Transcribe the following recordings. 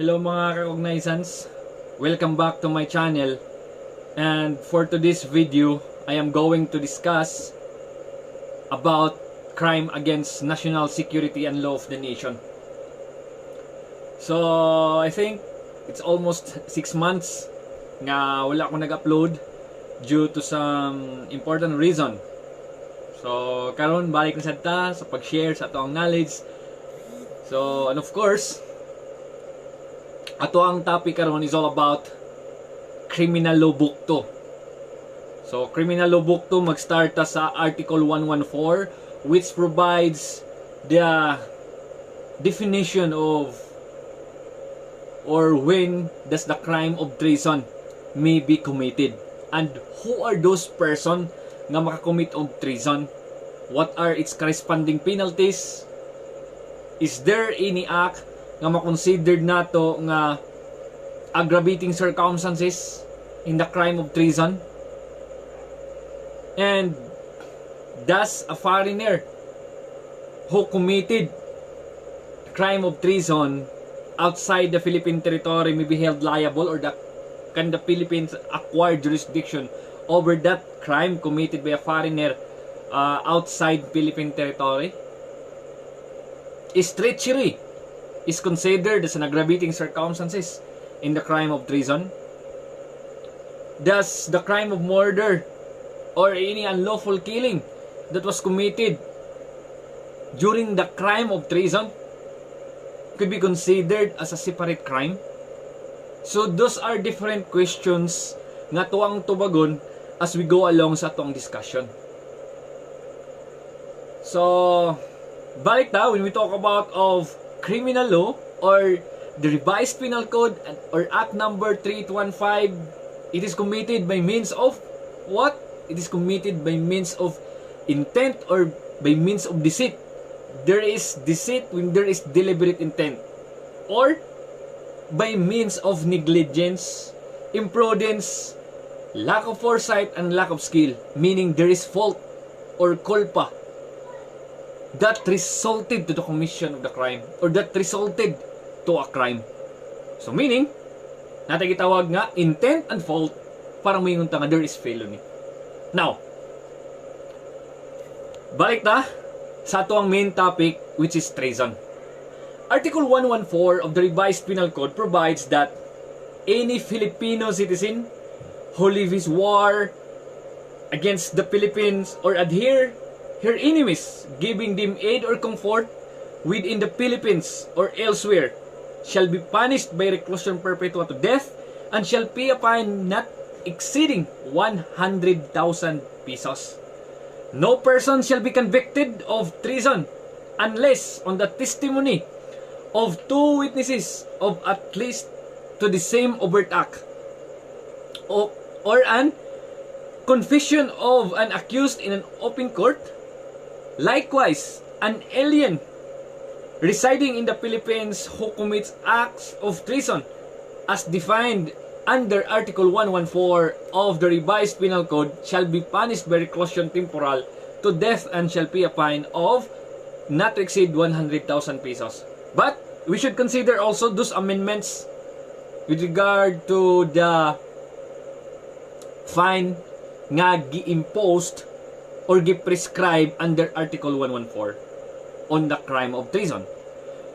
Hello mga recognizance, welcome back to my channel, and for today's video I am going to discuss about crime against national security and law of the nation. So I think it's almost 6 months nga wala akong nag-upload due to some important reason. So karon balik na sa pag-share sa atong knowledge. So and of course ato ang topic karon is all about Criminal Law Book 2. So Criminal Law Book 2 mag-start ta sa Article 114 which provides the definition of or when does the crime of treason may be committed and who are those person nga makakommit og treason, what are its corresponding penalties, is there any act nga makonsidered nato nga aggravating circumstances in the crime of treason, and does a foreigner who committed crime of treason outside the Philippine territory may be held liable, or can the Philippines acquire jurisdiction over that crime committed by a foreigner outside Philippine territory? Is treachery is considered as an aggravating circumstances in the crime of treason? Does the crime of murder or any unlawful killing that was committed during the crime of treason could be considered as a separate crime? So those are different questions nga tuwang tubagon as we go along sa atong discussion. So balik na, when we talk about of criminal law or the revised penal code or act number 3815, it is committed by means of what? It is committed by means of intent or by means of deceit. There is deceit when there is deliberate intent, or by means of negligence, imprudence, lack of foresight, and lack of skill, meaning there is fault or culpa that resulted to the commission of the crime or that resulted to a crime. So meaning, natin gitawag nga intent and fault para mayroon nga there is felony. Now, balik na sa ato ang main topic, which is treason. Article 114 of the revised penal code provides that any Filipino citizen who leaves war against the Philippines or adhere her enemies, giving them aid or comfort within the Philippines or elsewhere, shall be punished by reclusion perpetua to death and shall pay a fine not exceeding 100,000 pesos. No person shall be convicted of treason unless on the testimony of 2 witnesses of at least to the same overt act or an confession of an accused in an open court. Likewise, an alien residing in the Philippines who commits acts of treason as defined under Article 114 of the revised penal code shall be punished by reclusion temporal to death and shall pay a fine of not to exceed 100,000 pesos. But we should consider also those amendments with regard to the fine nga gi-imposed or gi-prescribed under Article 114 on the crime of treason.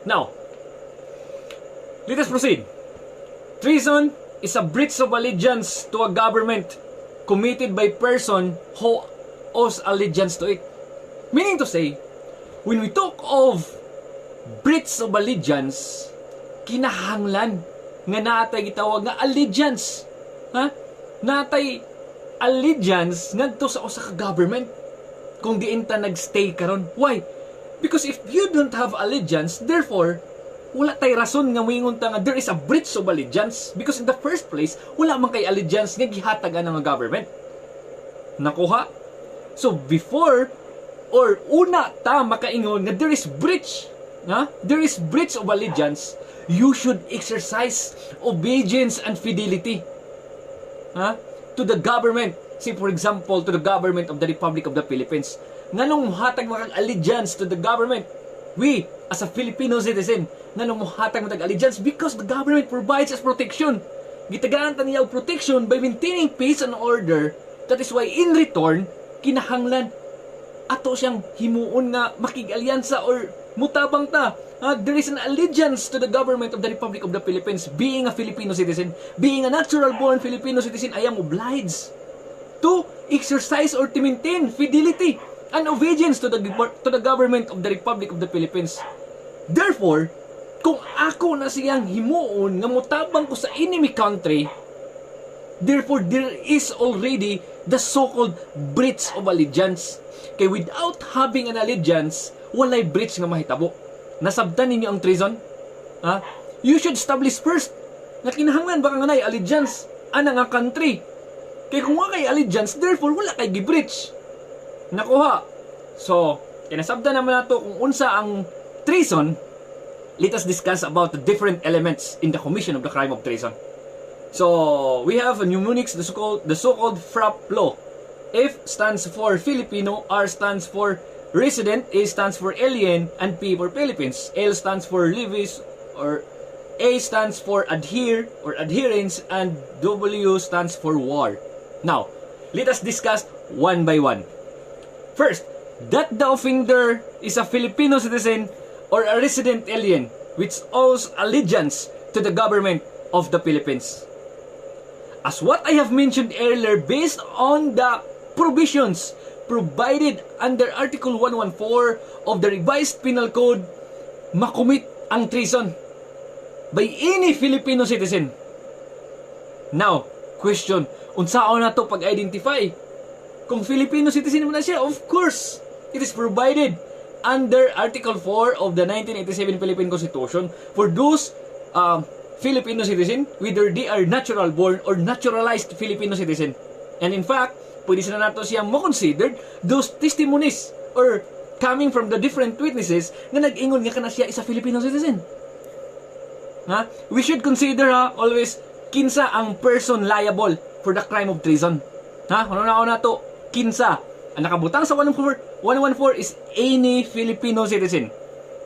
Now, let us proceed. Treason is a breach of allegiance to a government committed by person who owes allegiance to it. Meaning to say, when we talk of breach of allegiance, kinahanglan nga natay gitawag nga allegiance. Natay allegiance ngadto sa usa ka government kung diin ta nagstay karon. Why? Because if you don't have allegiance, therefore wala tay rason nga moingon ta nga there is a breach of allegiance, because in the first place wala man kay allegiance nga gihatagan ng government. Nakuha? So before or una ta makaingon nga there is breach, there is breach of allegiance, you should exercise obedience and fidelity to the government. Say for example, to the government of the Republic of the Philippines. Nganong hatag makang allegiance to the government? we, as a Filipino citizen, nga numuhatag mo tag-allegiance because the government provides us protection. Gitagaan ta niya og protection by maintaining peace and order. That is why in return, kinahanglan ato siyang himuon nga makig-alyansa or mutabang ta. There is an allegiance to the government of the Republic of the Philippines. Being a Filipino citizen, being a natural-born Filipino citizen, I am obliged to exercise or to maintain fidelity and obedience to the government of the Republic of the Philippines. Therefore, kung ako na siyang himuon nga mutabang ko sa enemy country, therefore there is already the so-called breach of allegiance. Kay without having an allegiance, walay breach nga mahitabo. Nasabtan ninyo ang treason? You should establish first na kinahanglan baka nga nay allegiance ana nga country. Kay kung wala kay allegiance, therefore wala kay gi-breach. Nakuha. So, kinasabtan naman nato kung unsa ang treason. Let us discuss about the different elements in the commission of the crime of treason. So, we have mnemonics, the so-called FRAP law. F stands for Filipino, R stands for resident, A stands for alien, and P for Philippines. L stands for levis, or A stands for adhere or adherence, and W stands for war. Now, let us discuss one by one. First, that the offender is a Filipino citizen or a resident alien which owes allegiance to the government of the Philippines. As what I have mentioned earlier, based on the provisions provided under Article 114 of the Revised Penal Code, makumit ang treason by any Filipino citizen. Now, question, unsaon na to pag-identify? Kung Filipino citizen mo na siya, of course, it is provided under Article 4 of the 1987 Philippine Constitution for those Filipino citizen, whether they are natural-born or naturalized Filipino citizen. And in fact, pwede sila nato siyang mo-considered those testimonies or coming from the different witnesses na nag-ingon nga kana siya is a Filipino citizen. We should consider always kinsa ang person liable for the crime of treason. Ano na to? Kinsa. Ang nakabutang sa 114 is any Filipino citizen.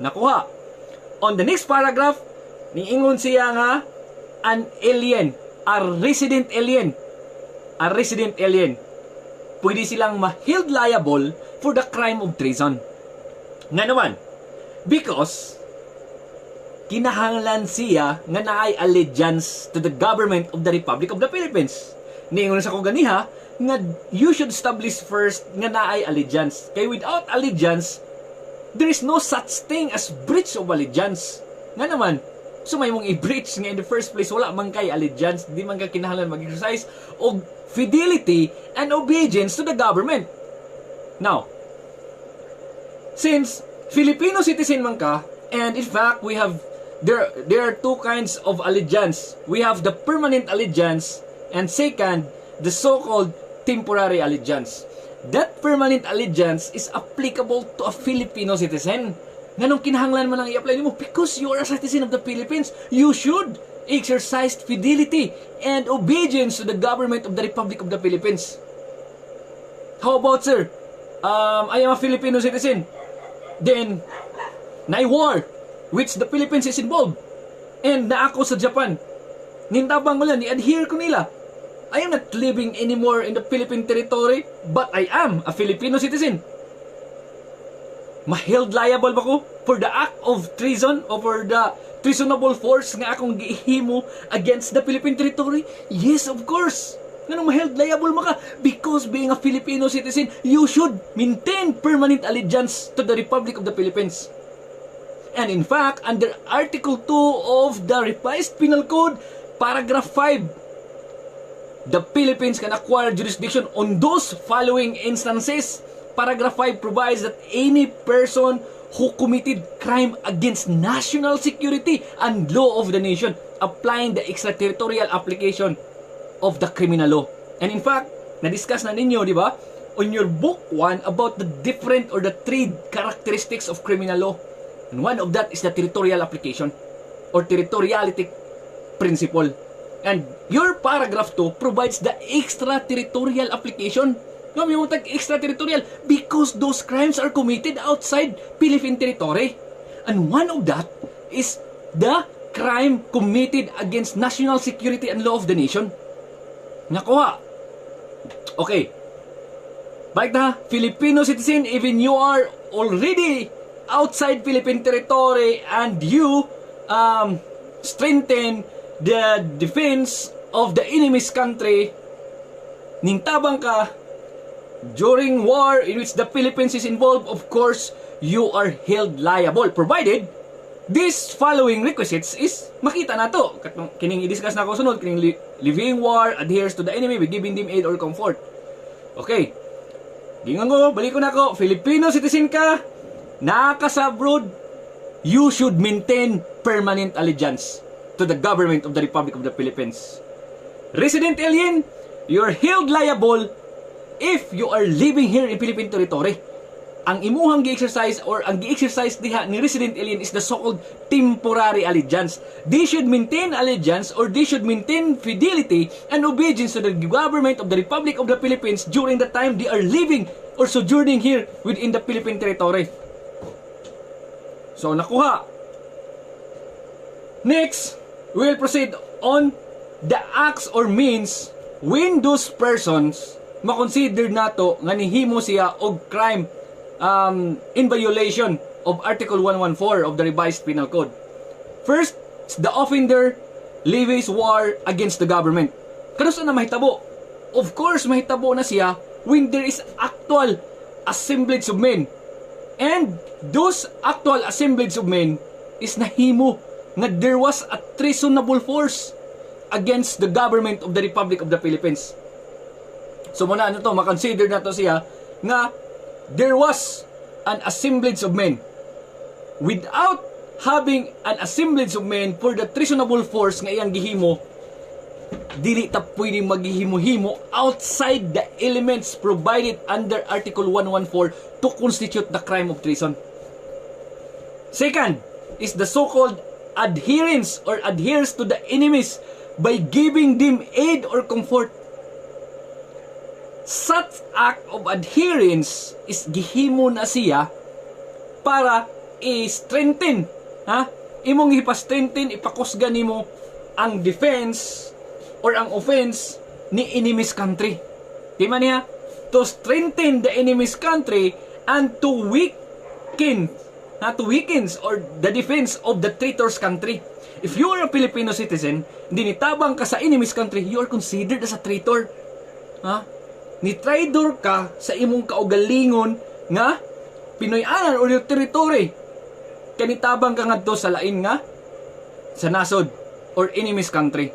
Nakuha. On the next paragraph, niingon siya nga an alien, a resident alien. A resident alien. Pwede silang ma-held liable for the crime of treason. Nga naman, because kinahanglan siya nga naay allegiance to the government of the Republic of the Philippines. Niingon sa ko ganiha, nga you should establish first nga naay allegiance. Kay without allegiance, there is no such thing as breach of allegiance. Nga naman, so may mong i-breach nga in the first place, wala man kay allegiance, di man ka kinahanglan mag-exercise o fidelity and obedience to the government. Now, since Filipino citizen man ka, and in fact, we have there are two kinds of allegiance. We have the permanent allegiance, and second, the so-called temporary allegiance. That permanent allegiance is applicable to a Filipino citizen. Nganong kinahanglan man ang i-apply mo? Because you are a citizen of the Philippines, you should exercise fidelity and obedience to the government of the Republic of the Philippines. How about, sir? I am a Filipino citizen. Then, na war, which the Philippines is involved. And na ako sa Japan. Nintabang ko lang, ni-adhere ko nila. I am not living anymore in the Philippine territory, but I am a Filipino citizen. Ma-held liable ba ko for the act of treason or for the treasonable force nga akong gihimo against the Philippine territory? Yes, of course. Nga ma-held liable maka because being a Filipino citizen, you should maintain permanent allegiance to the Republic of the Philippines. And in fact, under Article 2 of the Revised Penal Code, Paragraph 5, the Philippines can acquire jurisdiction on those following instances. Paragraph 5 provides that any person who committed crime against national security and law of the nation, applying the extraterritorial application of the criminal law. And in fact, na-discuss na ninyo, di ba, on your book 1 about the different or the three characteristics of criminal law. And one of that is the territorial application or territoriality principle. And your paragraph 2 provides the extraterritorial application. No, may mutag extraterritorial because those crimes are committed outside Philippine territory. And one of that is the crime committed against national security and law of the nation. Nakuha. Okay. Balik na, Filipino citizen, even you are already outside Philippine territory and you strengthen the defense of the enemy's country, ningtabang ka during war in which the Philippines is involved, of course, you are held liable, provided these following requisites is makita na to. Kining i-discuss na ako sunod, kining living war adheres to the enemy by giving them aid or comfort. Okay. Gingan ko, balik ko na ako, Filipino citizen ka, nakasa abroad, you should maintain permanent allegiance to the government of the Republic of the Philippines. Resident alien, you are held liable if you are living here in Philippine territory. Ang imuhang gi-exercise or ang gi-exercise diha ni resident alien is the so-called temporary allegiance. They should maintain allegiance or they should maintain fidelity and obedience to the government of the Republic of the Philippines during the time they are living or sojourning here within the Philippine territory. So, nakuha. Next, we'll proceed on the acts or means when those persons makonsider nato nga nihimo siya og crime in violation of Article 114 of the Revised Penal Code. First, the offender levies war against the government. Kanusa na mahitabo? Of course, mahitabo na siya when there is actual assemblage of men. And those actual assemblage of men is nahimo nga there was a treasonable force against the government of the Republic of the Philippines. So muna ano to, makonsider na to siya nga there was an assemblage of men. Without having an assemblage of men for the treasonable force nga iyang gihimo, dili ta pwedeng maghihimo-himo outside the elements provided under Article 114 to constitute the crime of treason. Second is the so-called adherence or adheres to the enemies by giving them aid or comfort. Such act of adherence is gihimo na siya para i-strengthen, imong ipa-strengthen, ipakusgan nimo ang defense or ang offense ni enemy's country. Di man niya? To strengthen the enemy's country and to weaken or the defense of the traitor's country. If you are a Filipino citizen, dinitabang ka sa enemy's country, you are considered as a traitor. Ni traitor ka sa imong kaugalingon nga Pinoy-anan o yung territory. Kanitabang ka ngadto sa lain nga sa nasod or enemy's country.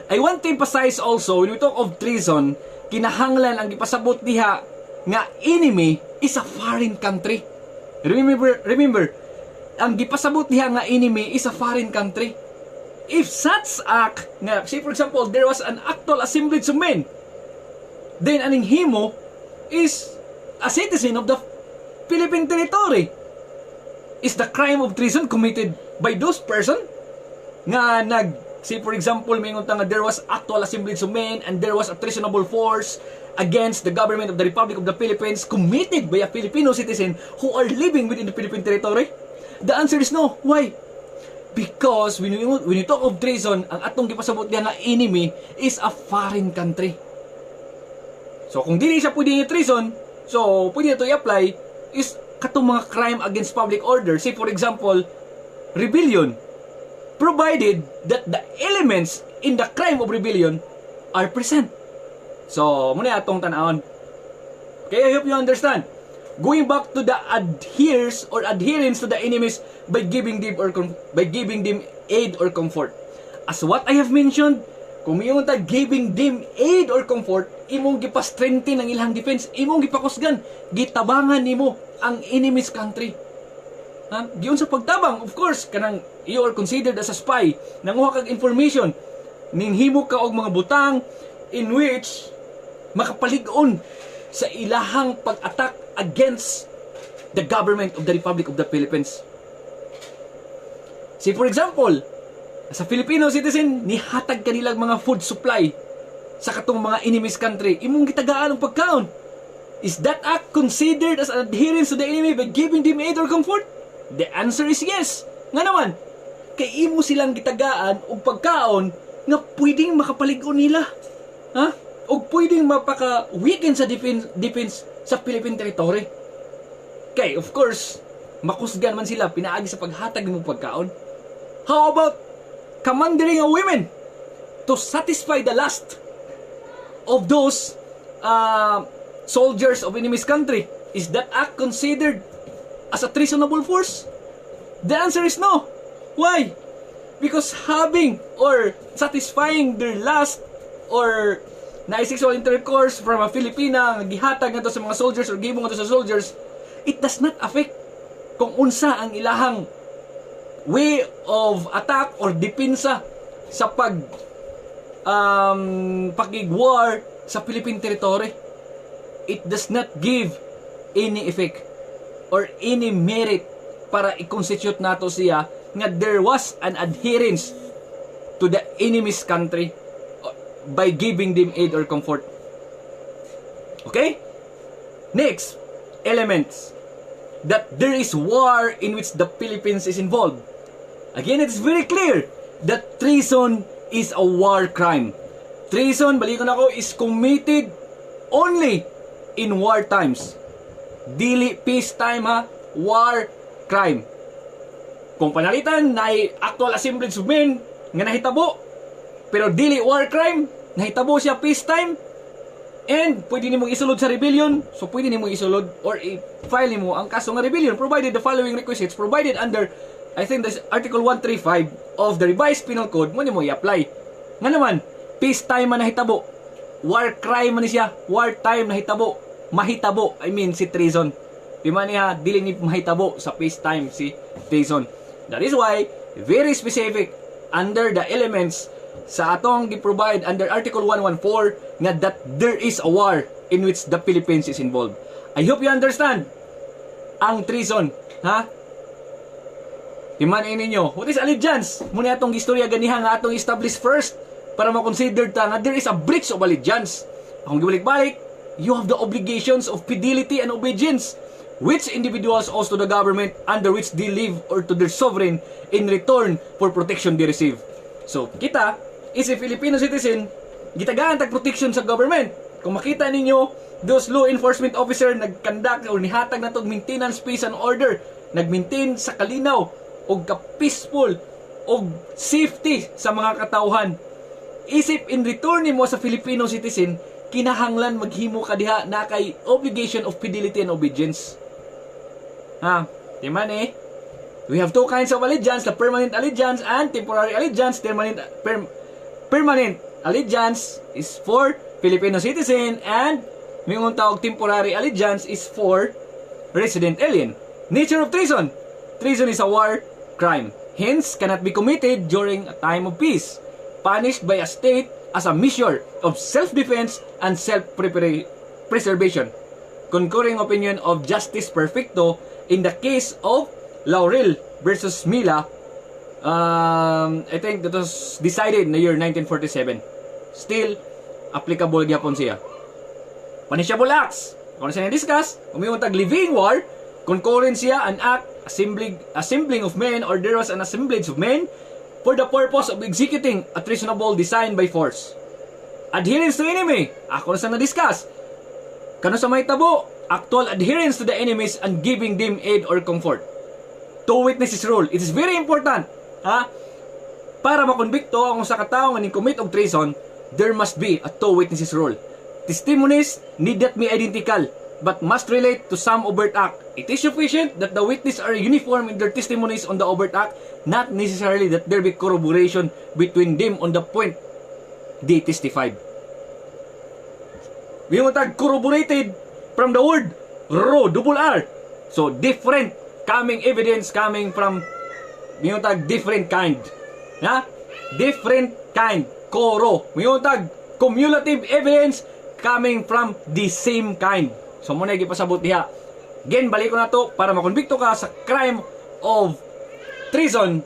I want to emphasize also, when we talk of treason, kinahanglan ang ipasabot diha nga enemy is a foreign country. Remember, ang gipasabot diha nga enemy is a foreign country. If such act, nga, say for example, there was an actual assemblage of men, then aning himo is a citizen of the Philippine territory. Is the crime of treason committed by those person nga say for example, mingon ta nga there was actual assemblage of men and there was a treasonable force against the government of the Republic of the Philippines committed by a Filipino citizen who are living within the Philippine territory? The answer is no. Why? Because when you talk of treason, ang atong gipasabot diha nga enemy is a foreign country. So kung dili siya pwede yung treason, so pwede na ito i-apply is katong mga crime against public order. Say for example, rebellion. Provided that the elements in the crime of rebellion are present. So, muna atong tanawon. Okay, I hope you understand. Going back to the adherence to the enemies by giving them aid or comfort. As what I have mentioned, kung mayroon ta giving them aid or comfort, imong gipa-strengthen ang ilang defense, imong gipakusgan, gitabangan nimo ang enemy's country. Giyon sa pagtabang, of course, kanang you are considered as a spy, nanguha kag information, ninghimo ka og mga butang in which makapalig-on sa ilahang pag-attack against the government of the Republic of the Philippines. Say for example, as a Filipino citizen, nihatag kanilang mga food supply sa katong mga enemy's country, imong gitagaan ang pagkaon. Is that act considered as an adherence to the enemy by giving them aid or comfort? The answer is yes. Nga naman, kay imo silang gitagaan og pagkaon nga pwedeng makapalig-on nila. Ha? O pwedeng mapaka-weaken sa defense sa Philippine territory. Kay, of course, makusgan man sila pinaagi sa paghatag ng pagkaon. How about commanding a women to satisfy the lust of those soldiers of enemy's country? Is that act considered as a treasonable force? The answer is no. Why? Because having or satisfying their lust or na sexual intercourse from a Filipina nga gihatag ngadto sa mga soldiers or gibong ngadto sa soldiers, it does not affect kung unsa ang ilahang way of attack or depensa sa pag-war sa Philippine territory. It does not give any effect or any merit para i-constitute nato siya nga there was an adherence to the enemy's country by giving them aid or comfort. Okay? Next, elements that there is war in which the Philippines is involved. Again, it's very clear that treason is a war crime. Treason, balikon ako, is committed only in war times. Dili peacetime ha, war crime. Kung panalitan na actual assemblage of men nga nahitabo, pero dili war crime, nahitabo siya peacetime, and pwede nimong isulod sa rebellion, so pwede nimong isulod or i-file nimo ang kaso nga rebellion provided the following requisites provided under, I think this Article 135 of the Revised Penal Code mo nimo i-apply. Nga naman, peacetime man nahitabo, war crime man siya, war time nahitabo, mahitabo, I mean si treason. Di man niya, dili ni mahitabo sa peacetime si treason. That is why, very specific under the elements sa atong gi-provide under Article 114 nga that there is a war in which the Philippines is involved. I hope you understand ang treason, ha? Timan ninyo, what is allegiance? Muna atong istorya ganiha nga atong establish first para ma-consider ta nga there is a breach of allegiance. Akong gibalik-balik, you have the obligations of fidelity and obedience which individuals owes to the government under which they live or to their sovereign in return for protection they receive. So, kita, is a Filipino citizen, gitagaan tag protection sa government. Kung makita ninyo, those law enforcement officer nagkandak o nihatag na itong maintenance, peace and order, nagmaintain sa kalinaw o ka-peaceful o safety sa mga katauhan. Isip in return mo sa Filipino citizen, kinahanglan maghimo ka diha na kay obligation of fidelity and obedience. Ha, timan eh. We have two kinds of allegiance, the permanent allegiance and temporary allegiance. Permanent allegiance is for Filipino citizen and mayroong tawag temporary allegiance is for resident alien. Nature of treason. Treason is a war crime. Hence, cannot be committed during a time of peace. Punished by a state as a measure of self-defense and self-preservation. Concurring opinion of Justice Perfecto in the case of Laurel versus Mila, I think that was decided in the year 1947. Still, applicable gyapon siya. Punishable acts. Kung na siya na-discuss, umiyon tag living war, concurrent siya an act, assembling of men or there was an assemblage of men for the purpose of executing a treasonable design by force. Adherence to enemy. Ako na siya na-discuss. Kano sa may tabo, actual adherence to the enemies and giving them aid or comfort. Two witnesses rule. It is very important. Ha? Para makonbikto ang sa katao nga ni-commit og treason, there must be a two witnesses rule. Testimonies need not be identical, but must relate to some overt act. It is sufficient that the witnesses are uniform in their testimonies on the overt act, not necessarily that there be corroboration between them on the point they testified. We want to corroborated from the word double R. So different coming evidence coming from yung tag different kind. Ha? Different kind. Yung tag cumulative evidence coming from the same kind. So muna gipasabot diha. Again, balik ko na to para makonbikto ka sa crime of treason.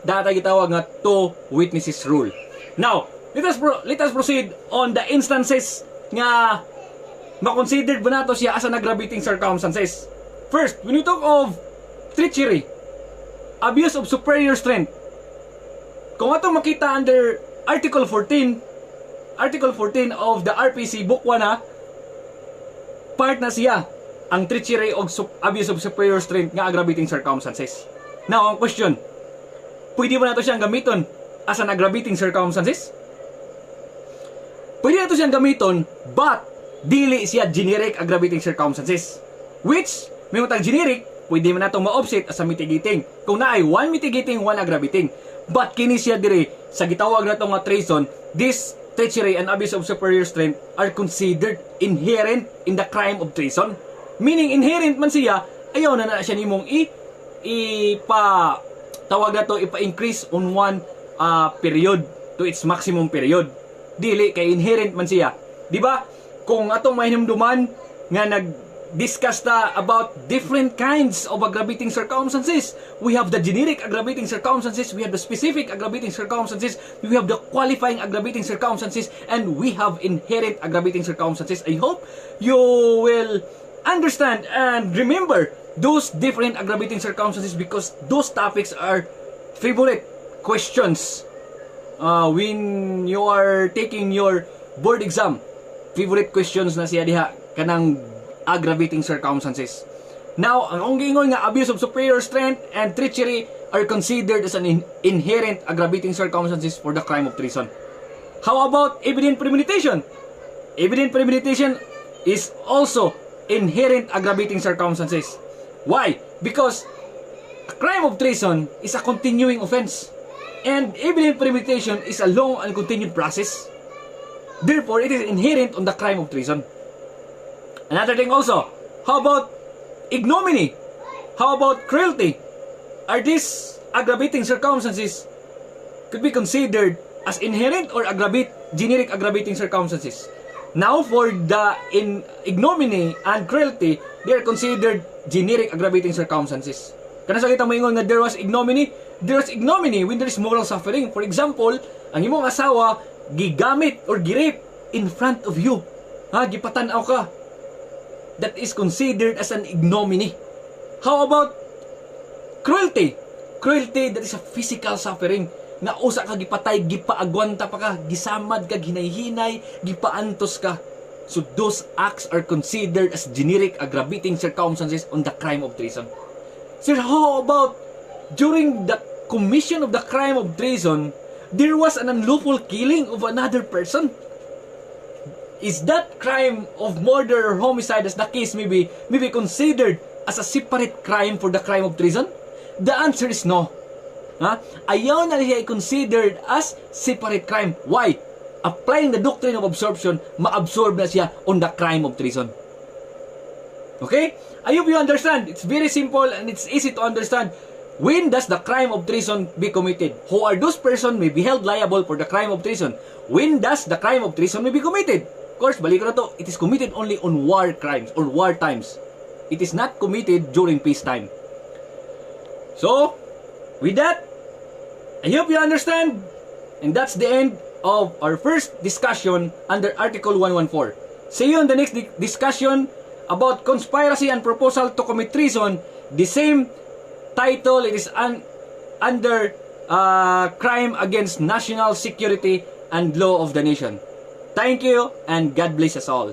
Data gitawag nga two witnesses rule. Now, let us proceed on the instances nga makonsidered ba nato siya as an aggravating circumstances. First, when you talk of treachery, abuse of superior strength. Kung atong makita under Article 14 of the RPC Book 1 ha, part na siya ang treachery o abuse of superior strength nga aggravating circumstances. Now, ang question, pwede ba nato siyang gamiton as an aggravating circumstances? Pwede nato siyang gamiton, but dili siya generic aggravating circumstances. Which, may matang generic, pwede man natong ma-offset as a mitigating. Kung naay one mitigating, one aggravating. But kini siya dire sa gitawag nato nga treason, this treachery and abuse of superior strength are considered inherent in the crime of treason. Meaning inherent man siya, ayaw na siya nimong ipa-increase on one period to its maximum period. Dili kay inherent man siya. Di ba? Kung atong mahinumduman nga nag-discuss ta about different kinds of aggravating circumstances. We have the generic aggravating circumstances, we have the specific aggravating circumstances, we have the qualifying aggravating circumstances, and we have inherent aggravating circumstances. I hope you will understand and remember those different aggravating circumstances because those topics are favorite questions when you are taking your board exam. Favorite questions na siya diha kanang aggravating circumstances. Now, ang gingon nga abuse of superior strength and treachery are considered as an inherent aggravating circumstances for the crime of treason. How about evident premeditation? Evident premeditation is also inherent aggravating circumstances. Why? Because a crime of treason is a continuing offense, and evident premeditation is a long and continued process. Therefore, it is inherent on the crime of treason. Another thing also, how about ignominy? How about cruelty? Are these aggravating circumstances could be considered as inherent or generic aggravating circumstances? Now, for the ignominy and cruelty, they are considered generic aggravating circumstances. Kana sa kita moingon nga there was ignominy when there is moral suffering. For example, ang imong asawa gigamit or girape in front of you. Gipatanaw ka. That is considered as an ignominy. How about cruelty? Cruelty, that is a physical suffering. Na usa ka gipatay, gipaagwanta pa ka, gisamad ka, ginayhinay, gipaantos ka. So those acts are considered as generic aggravating circumstances on the crime of treason. Sir, how about during the commission of the crime of treason, there was an unlawful killing of another person? Is that crime of murder or homicide, as the case may be considered as a separate crime for the crime of treason? The answer is no. Ayaw na siya i-considered as separate crime. Why? Applying the doctrine of absorption, ma-absorb na siya on the crime of treason. Okay? I hope you understand. It's very simple and it's easy to understand. When does the crime of treason be committed? Who are those persons may be held liable for the crime of treason? When does the crime of treason may be committed? Of course, balik ko na to, it is committed only on war crimes or war times. It is not committed during peacetime. So, with that, I hope you understand. And that's the end of our first discussion under Article 114. See you in the next discussion about conspiracy and proposal to commit treason. The same title, it is under crime against national security and law of the nation. Thank you and God bless us all.